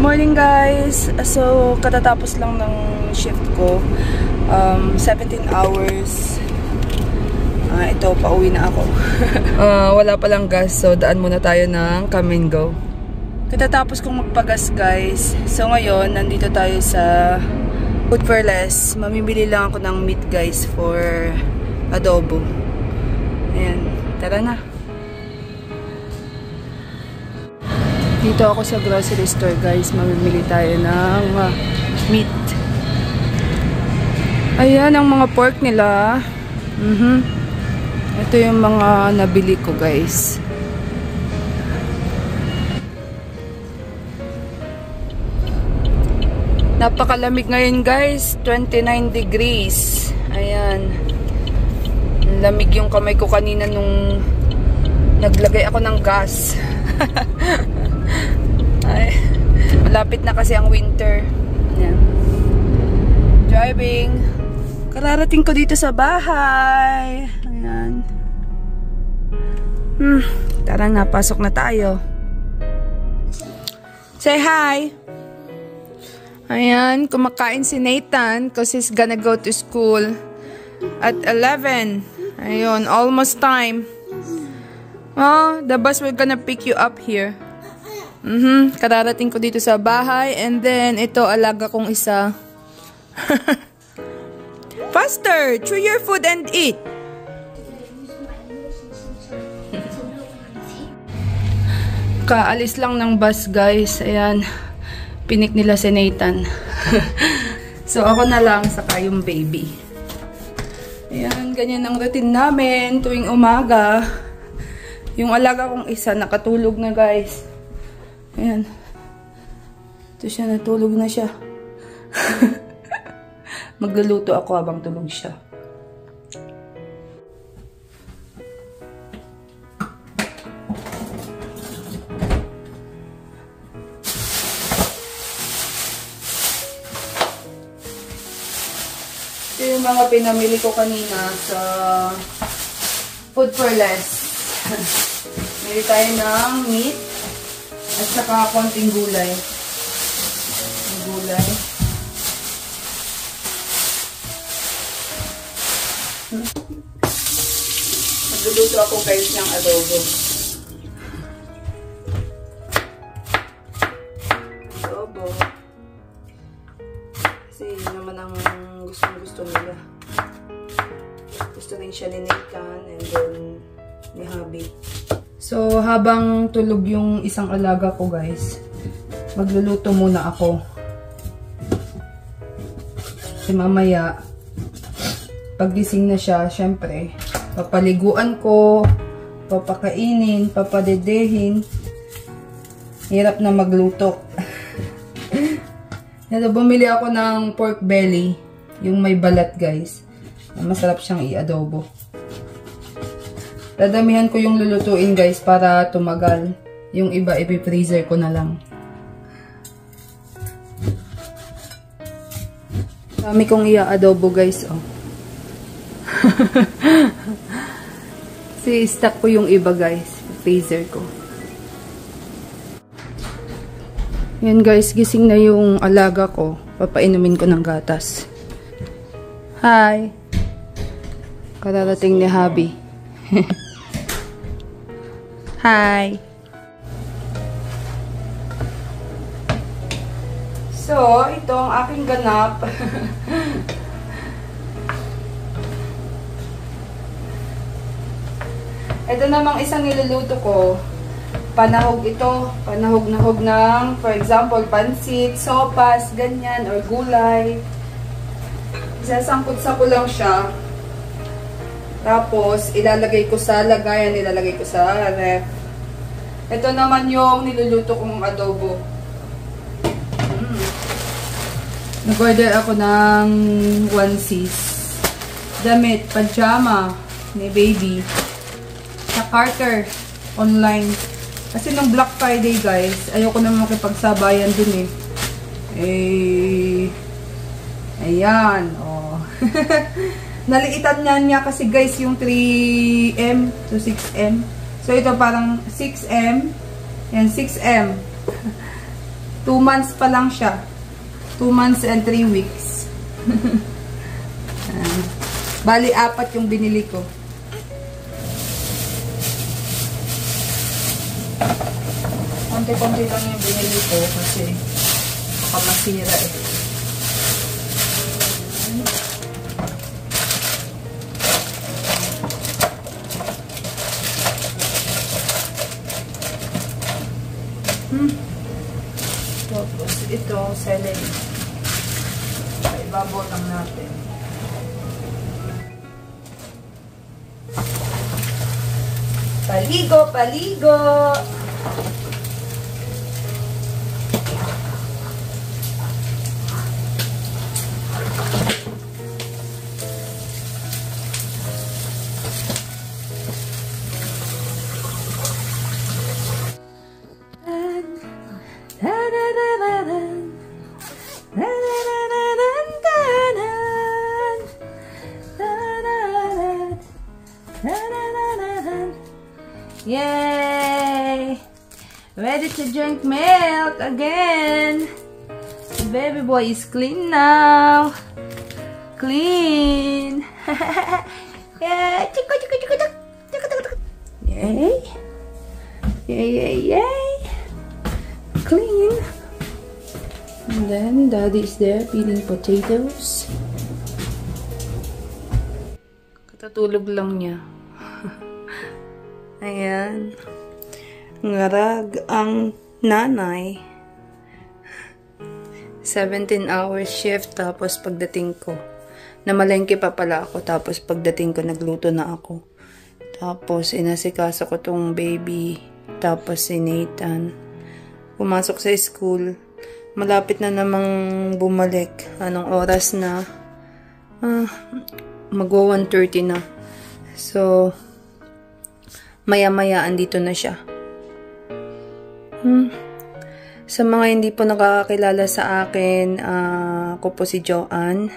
Morning guys! So, katatapos lang ng shift ko. 17 hours. Ito, pauwi na ako. Wala palang gas, so daan muna tayo ng come and go. Katatapos kong magpagas guys. So ngayon, nandito tayo sa Food for Less. Mamimili lang ako ng meat guys for adobo. Ayan, tara na. Dito ako sa grocery store guys, mamimili tayo ng meat. Ayan ang mga pork nila. Ito yung mga nabili ko guys. Napakalamig ngayon guys, 29 degrees. Ayan. Lamig yung kamay ko kanina nung naglagay ako ng gas. Ay, malapit na kasi ang winter. Ayan. Driving. Kararating ko dito sa bahay. Ayan. Tara na, pasok na tayo. Say hi. Ayan, kumakain si Nathan because he's gonna go to school at 11. Ayun, almost time. Oh, the bus will gonna pick you up here. Kararating ko dito sa bahay. And then, ito, alaga kong isa. Faster! Chew your food and eat! Kaalis lang ng bus, guys. Ayan. Pinik nila si Nathan. So, ako na lang, saka yung baby. Ayan, ganyan ang routine namin tuwing umaga. Yung alaga kong isa, nakatulog na, guys. Ayan. Ito siya, natulog na siya. Magluluto ako habang tulog siya. Ito yung mga pinamili ko kanina sa Food for Less. Mili tayo ng meat. At saka konting gulay. Gulay. Magluluto ako guys ng adobo. Adobo. Kasi yun naman ang gusto nila. Gusto rin siya ni Nathan and then ni Habi. So, habang tulog yung isang alaga ko, guys, magluluto muna ako. Kasi mamaya, paggising na siya, syempre, papaliguan ko, papakainin, papadedehin. Hirap na magluto. Bumili ako ng pork belly, yung may balat, guys. Masarap siyang i-adobo. Dadamihan ko yung lulutuin guys para tumagal. Yung iba ipi-freezer ko na lang. Dami kong i-adobo guys. Oh. Si-stack ko yung iba guys. Freezer ko. Yan guys, gising na yung alaga ko. Papainumin ko ng gatas. Hi! Kararating ni Habi. Hi! So, ito ang aking ganap. Ito namang isang niluluto ko. Panahog ito. Panahog-nahog ng, for example, pansit, sopas, ganyan, or gulay. Isasangkot-sa ko lang siya. Tapos, ilalagay ko sa lagayan, ilalagay ko sa ref. Ito naman yung niluluto kong adobo. Nag-order ako ng onesies. Damit, pajama ni baby. Sa Carter, online. Kasi nung Black Friday guys, ayoko naman makipagsabayan dun ayan, oh. Naliitan niya kasi guys yung 3M to 6M. So ito parang 6M. Yan, 6M. 2 months pa lang siya. 2 months and 3 weeks. Bali, 4 yung binili ko. Konti-konti lang yung binili ko kasi baka masira eh. Tapos ito, celery. Ibabaw lang natin. Paligo, paligo! Yay! Ready to drink milk again. The baby boy is clean now. Clean. Yeah. Yay. Yay, yay, yay. Clean. And then daddy is there peeling potatoes. Katatulog lang niya. Ayan. Ngarag ang nanay. 17-hour shift tapos pagdating ko. Namalengke pa pala ako tapos pagdating ko nagluto na ako. Tapos inasikaso ko tong baby. Tapos si Nathan. Pumasok sa school. Malapit na namang bumalik. Anong oras na? Magwa 1:30 na. So, maya-maya andito na siya. Sa mga hindi po nakakakilala sa akin, ako po si Joanne.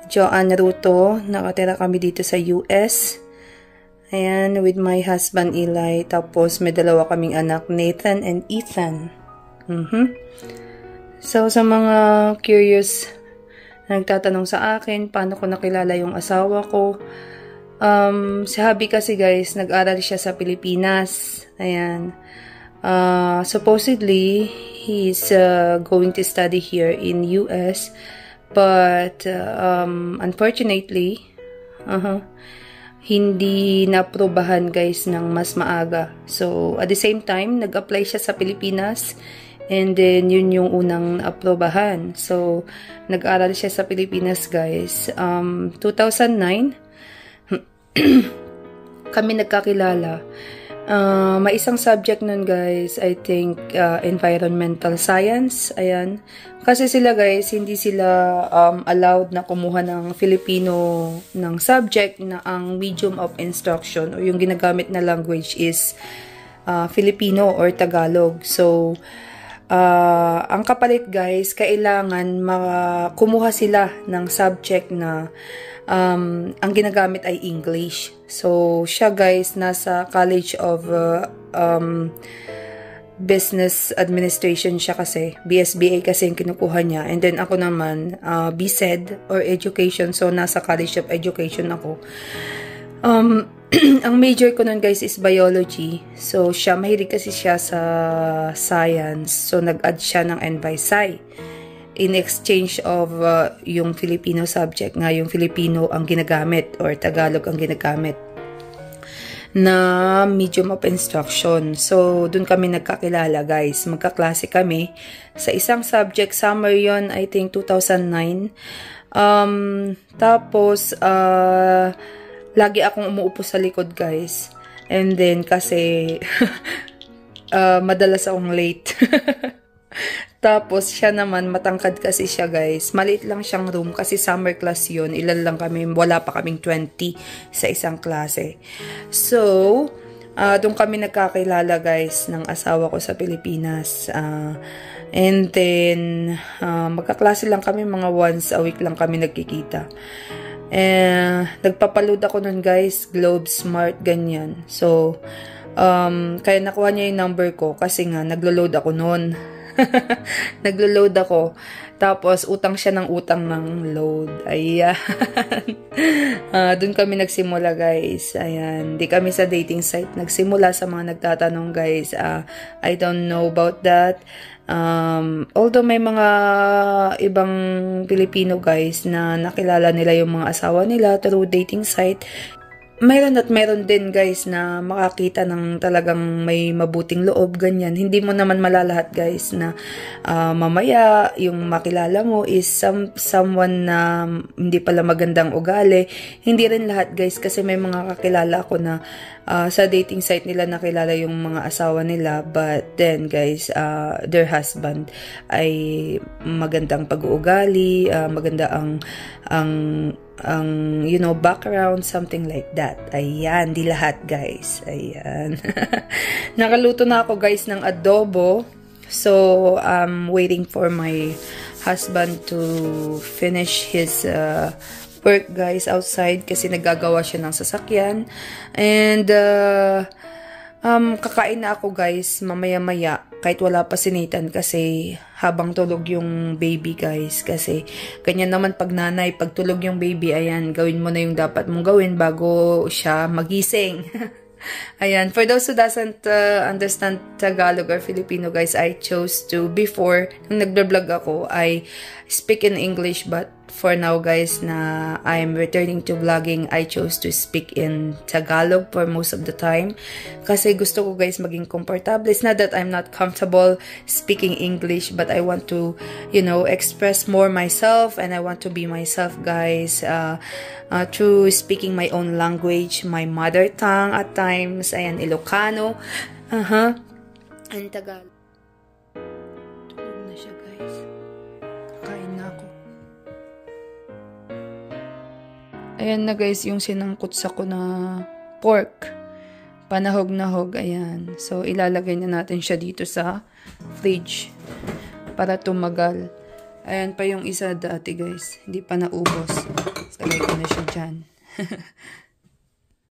Joanne Ruto. Nakatira kami dito sa US. Ayan, with my husband Eli. Tapos may dalawa kaming anak, Nathan and Ethan. So, sa mga curious na nagtatanong sa akin, paano ko nakilala yung asawa ko? Si hubby kasi guys, nag-aral siya sa Pilipinas. Ayan. Supposedly, he's going to study here in US. But, unfortunately, hindi naprobahan guys ng mas maaga. So, at the same time, nag-apply siya sa Pilipinas. And then, yun yung unang aprobahan. So, nag-aral siya sa Pilipinas guys. 2009, kami nagkakilala. May isang subject nun guys, I think environmental science. Ayan. Kasi sila guys, hindi sila allowed na kumuha ng Filipino ng subject na ang medium of instruction o yung ginagamit na language is Filipino or Tagalog. So, ang kapalit guys, kailangan kumuha sila ng subject na ang ginagamit ay English. So, siya guys, nasa College of Business Administration siya kasi. BSBA kasi yung kinukuha niya. And then ako naman, BSED or Education. So, nasa College of Education ako. Ang major ko nun guys is Biology. So, siya, mahilig kasi siya sa Science. So, nag-add siya ng NBI-SCI. In exchange of yung Filipino subject nga, yung Filipino ang ginagamit or Tagalog ang ginagamit na medium of instruction. So, dun kami nagkakilala guys. Magkaklase kami sa isang subject. Summer yon, I think 2009. Tapos, lagi akong umuupo sa likod guys. And then, kasi madalas akong late. Tapos, siya naman, matangkad kasi siya, guys. Maliit lang siyang room kasi summer class yun. Ilan lang kami, wala pa kaming 20 sa isang klase. So, doon kami nagkakilala, guys, ng asawa ko sa Pilipinas. And then, magkaklase lang kami, mga once a week lang kami nagkikita. Nagpapaload ako nun, guys, Globe Smart, ganyan. So, kaya nakuha niya yung number ko kasi nga, naglo-load ako nun. Naglo-load ako. Tapos, utang siya ng utang ng load. Ayan. Doon kami nagsimula, guys. Ayan. Di kami sa dating site nagsimula, sa mga nagtatanong, guys. I don't know about that. Although may mga ibang Pilipino, guys, na nakilala nila yung mga asawa nila through dating site. Mayroon at mayroon din, guys, na makakita ng talagang may mabuting loob, ganyan. Hindi mo naman malalahat, guys, na mamaya yung makilala mo is someone na hindi pala magandang ugali. Hindi rin lahat, guys, kasi may mga kakilala ko na sa dating site nila nakilala yung mga asawa nila, but then, guys, their husband ay magandang pag-uugali, maganda ang you know, background, something like that. Ayan, di lahat, guys. Ayan. Nakaluto na ako, guys, ng adobo. So, I'm waiting for my husband to finish his work, guys, outside kasi naggagawa siya ng sasakyan. And kakain na ako, guys, mamaya-maya kahit wala pa sinitan kasi habang tulog yung baby, guys. Kasi ganyan naman pag nanay, pag tulog yung baby, ayan, gawin mo na yung dapat mong gawin bago siya magising. Ayan, for those who doesn't understand Tagalog or Filipino, guys, I chose to, before, nung nagda-vlog ako, I speak in English, but for now, guys, na I'm returning to vlogging, I chose to speak in Tagalog for most of the time. Kasi gusto ko, guys, maging comfortable. It's not that I'm not comfortable speaking English, but I want to, you know, express more myself, and I want to be myself, guys, through speaking my own language, my mother tongue at times. Ayan, Ilocano. And Tagalog. Tulog na siya, guys. Kakain na ako. Ayan na, guys, yung sinangkot ko na pork. Panahog-nahog, ayan. So, ilalagay na natin siya dito sa fridge para tumagal. Ayan pa yung isa dati, guys. Hindi pa naubos. Lagay ko na siya dyan.